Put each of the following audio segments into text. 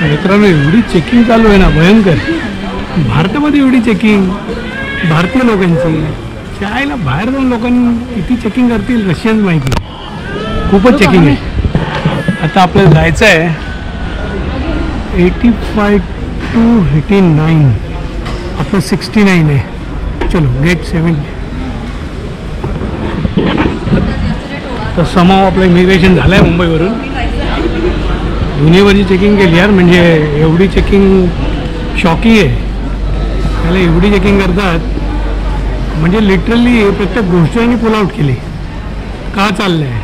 मित्रांनो एवढी चेकिंग चालू आहे ना भयंकर. भारतामध्ये एवढी चेकिंग भारतीय लोकांची, शाळेला बाहेर जाऊन लोकांनी किती चेकिंग करतील रशियन्स माहिती. खूपच चेकिंग आहे. आता आपल्याला जायचं आहे 85 to 89, आपलं 69 आहे. चलो गेट 7. तर समाव आपलं इमिग्रेशन झालं आहे मुंबईवरून. दुनियाभरची चेकिंग केली यार, म्हणजे एवढी चेकिंग शॉकिंग आहे. त्याला एवढी चेकिंग करतात म्हणजे लिटरली प्रत्येक गोष्टीने पुल आउट केली. का चाललं आहे,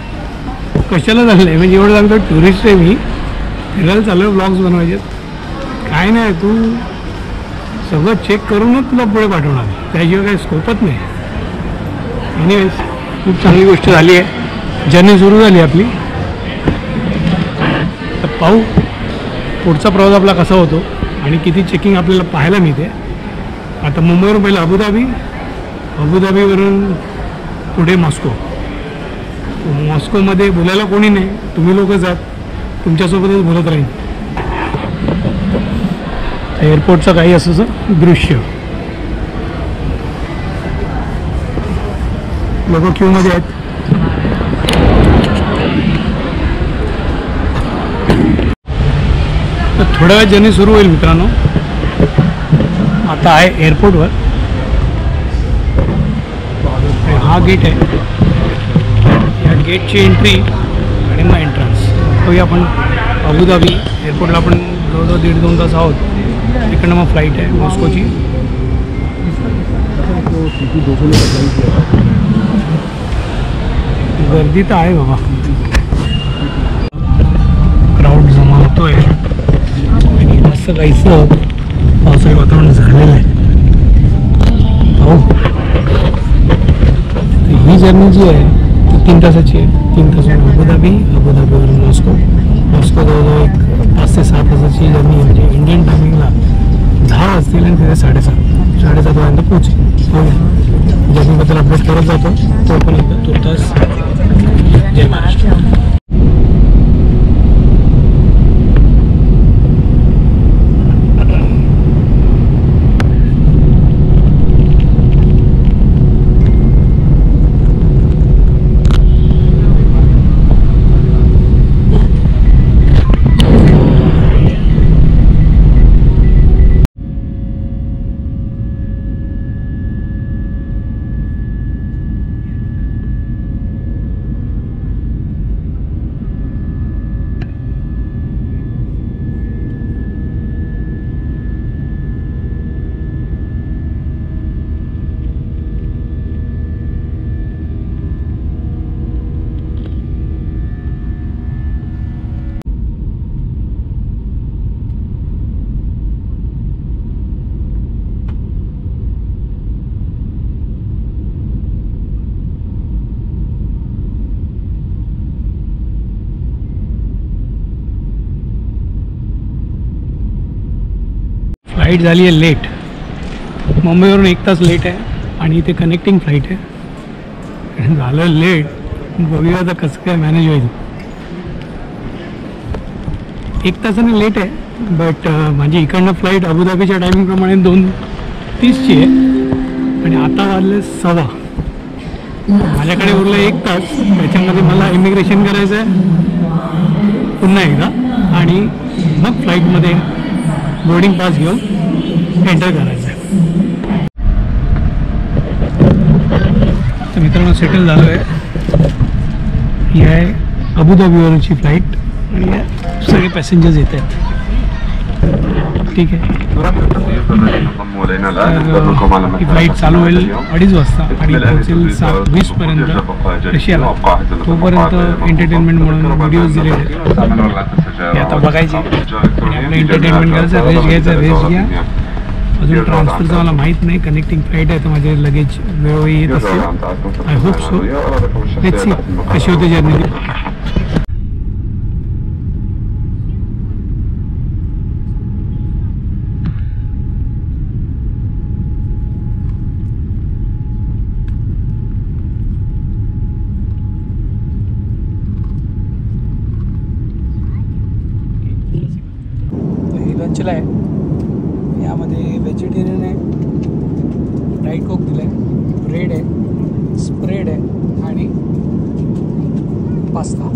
कशाला चाललं आहे, म्हणजे एवढं सांगतो टुरिस्ट आहे मी, फिरायला चाललो आहे, ब्लॉग्स बनवायचे. काय नाही, तू सगळं चेक करूनच तुला पुढे पाठवणार, त्याशिवाय काही स्कोपच नाही. एनिवेज खूप चांगली गोष्ट झाली आहे. जर्नी सुरू झाली आपली. तर पाहू पुढचा प्रवास आपला कसा होतो आणि किती चेकिंग आपल्याला पाहायला मिळते. आता मुंबईवरून पहिलं अबुधाबी, अबुधाबीवरून पुढे मॉस्को. मॉस्कोमध्ये बोलायला कोणी नाही, तुम्ही लोक जात, तुमच्यासोबतच बोलत राहील. एअरपोर्टचं काही असं दृश्य. लोक क्यूमध्ये आहेत. तर थोड्या वेळ जर्नी सुरू होईल मित्रांनो. आता आहे एअरपोर्टवर. हा गेट आहे, या गेटची एंट्री आणि मग एंट्रन्स. होऊया आपण अबुधाबी एअरपोर्टला. आपण जवळजवळ 1.5-2 तास आहोत. तिकडनं मग फ्लाईट आहे मॉस्कोची. गर्दी तर आहे बाबा, क्राऊड जमा होतोय आणि असं काहीचं पावसाळी वातावरण झालेलं आहे. हो, ही जर्नी जी आहे ती 3 तासाची आहे. 3 तासावरून अबुधाबी, अबुधाबीवरून मॉस्को. मॉस्को जवळजवळ 5 ते 6 तासाची जर्नी आहे. म्हणजे इंडियन टायमिंगला 10 वाजतील आणि तिथे 7:30 पर्यंत पोहोचेल. हो, जर्नीबद्दल अपडेट करत जातो. तोपर्यंत तुर्तास जय महाराष्ट्र. फ्लाईट झाली आहे लेट. मुंबईवरून 1 तास लेट आहे आणि इथे कनेक्टिंग फ्लाईट आहे. झालं लेट, बघूया आता कसं काय मॅनेज होईल. 1 तासाने लेट आहे, बट माझी इकडनं फ्लाईट अबुधाबीच्या टायमिंगप्रमाणे 2:30ची आहे आणि आता वाजले 1:15. माझ्याकडे उरलं 1 तास. त्याच्यामध्ये मला इमिग्रेशन करायचं आहे पुन्हा एकदा आणि मग फ्लाईटमध्ये बोर्डिंग पास घेऊन एंटर करायचं आहे. तर मित्रांनो सेटल झालो आहे. ही आहे अबुधाबीवरची फ्लाईट आणि या सगळे पॅसेंजर्स येत आहेत. ठीक आहे. ही फ्लाईट चालू होईल 2:30 वाजता आणि पोहोचेल 7:20 पर्यंत रशियाला. तोपर्यंत एंटरटेनमेंट म्हणून व्हिडिओज दिलेले आहेत, हे आता बघायचे आणि आपलं एंटरटेनमेंट करायचं. रेस्ट घ्यायचा, रेस्ट घ्या. अजून ट्रान्सफरचं मला माहीत नाही, कनेक्टिंग फ्लाईट आहे तर माझे लगेज वेळोवेळी येत असेल. I hope so. Let's see कशी होते जर्नी. लंचला आहे. यामध्ये व्हेजिटेरियन आहे, डाईट कोक दिला आहे, ब्रेड आहे, स्प्रेड आहे आणि पास्ता.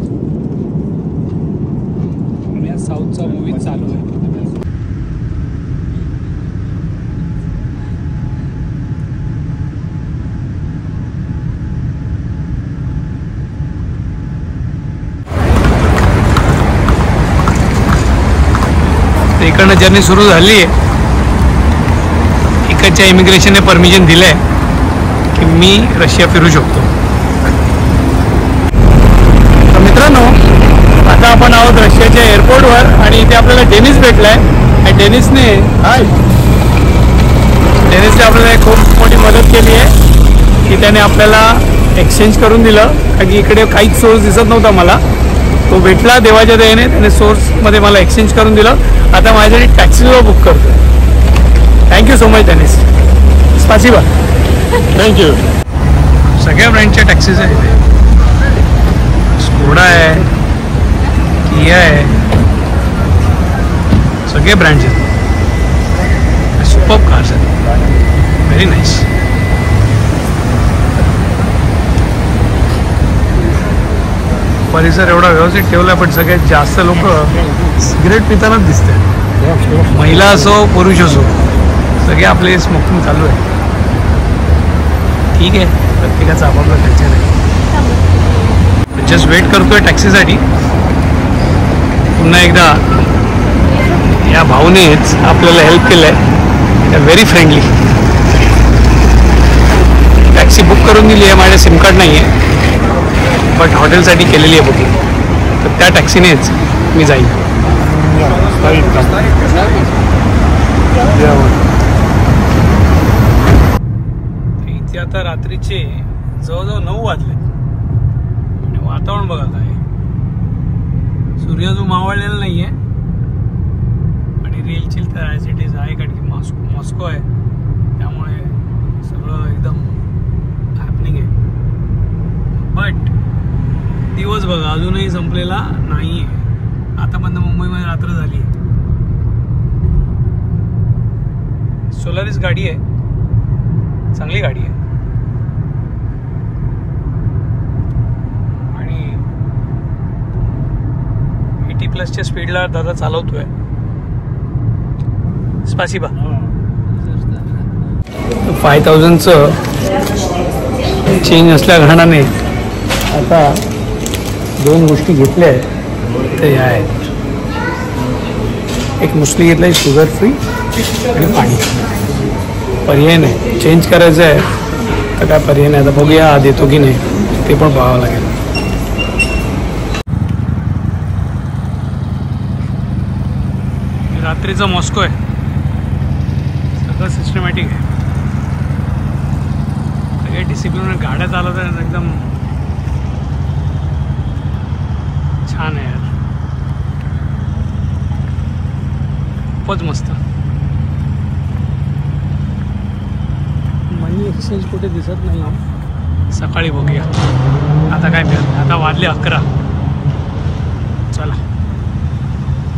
या साऊथचा मूवी चालू आहे. इकडनं जर्नी सुरू झाली आहे. इकडच्या इमिग्रेशनने परमिशन दिलं आहे की मी रशिया फिरू शकतो. तर मित्रांनो, आता आपण आहोत रशियाच्या एअरपोर्टवर आणि इथे आपल्याला डेनिस भेटला आहे. आणि डेनिसने आपल्याला खूप मोठी मदत केली आहे की त्याने आपल्याला एक्सचेंज करून दिलं. कारण की इकडे काहीच सोर्स दिसत नव्हता मला. तो भेटला देवाच्या दयेने, त्याने सोर्समध्ये मला एक्सचेंज करून दिलं. आता माझ्यासाठी टॅक्सीवर बुक करतो. Thank you so much Dennis. स्पासिबा. थँक्यू. सगळ्या ब्रँडच्या टॅक्सीज आहेत इथे. स्कोडा आहे, किया आहे, सगळे ब्रँड्स आहेत. सुपर्ब कार्स आहेत. Very nice. परिसर एवढा व्यवस्थित ठेवला, पण सगळ्यात जास्त लोक सिगरेट पितानाच दिसतात. महिला असो पुरुष असो, सगळे आपले स्मोकिंग चालू आहे. ठीक आहे, प्रत्येकाचा आपापला कल्चर आहे. जस्ट वेट करतोय टॅक्सीसाठी. पुन्हा एकदा या भाऊनेच आपल्याला हेल्प केलं आहे. Very friendly. टॅक्सी बुक करून दिली आहे. माझ्या सिम कार्ड नाही आहे, बट हॉटेलसाठी केलेली आहे बुकिंग. तर त्या टॅक्सीनेच मी जाईन. इथे आता रात्रीचे जवळजवळ 9 वाजले आणि वातावरण बघा काय. सूर्य जो मावळलेला नाही आहे आणि रेल चिल तर ॲज इट इज आहे, कारण की मॉस्को आहे, त्यामुळे सगळं एकदम हॅपनिंग आहे. बट दिवस बघा अजूनही संपलेला नाही आहे. आतापर्यंत मुंबईमध्ये रात्र झाली आहे. सोलारिस गाडी आहे, चांगली गाडी आहे. आणि 80+ स्पीडला दादा चालवतोय. स्पासिबा. 5000चं चेंज असल्या कारणाने आता 2 गोष्टी घेतल्या आहेत. ते या आहेत. एक मुसली घेतला आहे शुगर फ्री आणि पाणी. पर्याय नाही, चेंज करायचं आहे तर काय पर्याय नाही. आता बघूया देतो की नाही ते पण पाहावं लागेल. रात्रीचा मॉस्को आहे. सगळं सिस्टमॅटिक आहे. सगळे डिसिप्लिन गाड्या चालवतात एकदम छान आहे यार. खूपच मस्त. मनी एक्सचेंज कुठे दिसत नाही. सकाळी बघूया आता काय मिळत. आता वाजले 11. चला.